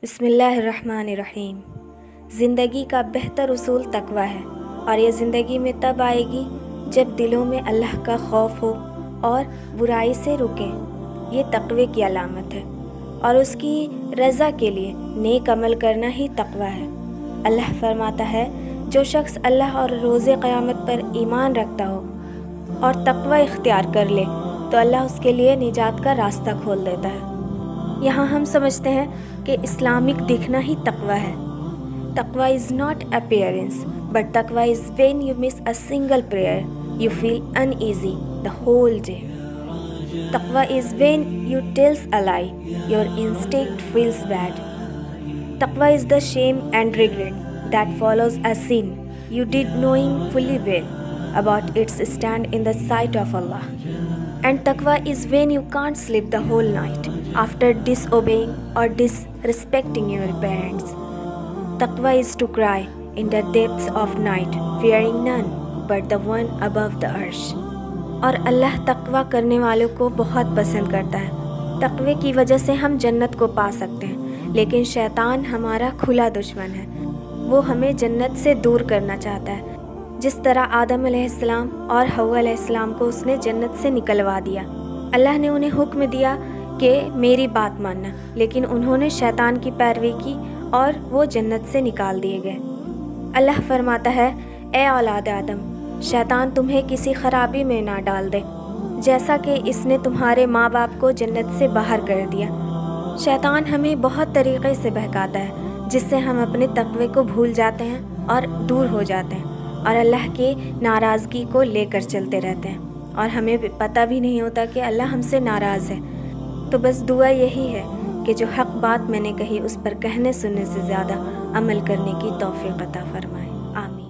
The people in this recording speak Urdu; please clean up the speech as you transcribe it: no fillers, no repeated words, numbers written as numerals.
بسم اللہ الرحمن الرحیم۔ زندگی کا بہتر اصول تقوی ہے، اور یہ زندگی میں تب آئے گی جب دلوں میں اللہ کا خوف ہو اور برائی سے رکیں۔ یہ تقوی کی علامت ہے، اور اس کی رضا کے لیے نیک عمل کرنا ہی تقوی ہے۔ اللہ فرماتا ہے، جو شخص اللہ اور روز قیامت پر ایمان رکھتا ہو اور تقوی اختیار کر لے تو اللہ اس کے لیے نجات کا راستہ کھول دیتا ہے۔ یہاں ہم سمجھتے ہیں کہ اسلامک دکھنا ہی تقوی ہے۔ تقوی از ناٹ اپیئرنس بٹ تقوی از when you miss a single prayer you feel uneasy the whole day. تقوی is when you tells a lie your instinct feels bad. تقوی is the shame and regret that follows a sin you did knowing fully well about its stand in the sight of Allah. And taqwa is when you can't sleep the whole night after disobeying or disrespecting your parents. Taqwa is to cry in the depths of night, fearing none but the one above the arsh. اور اللہ تقوی کرنے والوں کو بہت پسند کرتا ہے۔ تقوی کی وجہ سے ہم جنت کو پا سکتے ہیں، لیکن شیطان ہمارا کھلا دشمن ہے۔ وہ ہمیں جنت سے دور کرنا چاہتا ہے، جس طرح آدم علیہ السلام اور حوا علیہ السلام کو اس نے جنت سے نکلوا دیا۔ اللہ نے انہیں حکم دیا کہ میری بات ماننا، لیکن انہوں نے شیطان کی پیروی کی اور وہ جنت سے نکال دیے گئے۔ اللہ فرماتا ہے، اے اولاد آدم، شیطان تمہیں کسی خرابی میں نہ ڈال دے، جیسا کہ اس نے تمہارے ماں باپ کو جنت سے باہر کر دیا۔ شیطان ہمیں بہت طریقے سے بہکاتا ہے، جس سے ہم اپنے تقوی کو بھول جاتے ہیں اور دور ہو جاتے ہیں، اور اللہ کی ناراضگی کو لے کر چلتے رہتے ہیں، اور ہمیں پتہ بھی نہیں ہوتا کہ اللہ ہم سے ناراض ہے۔ تو بس دعا یہی ہے کہ جو حق بات میں نے کہی اس پر کہنے سننے سے زیادہ عمل کرنے کی توفیق عطا فرمائے۔ آمین۔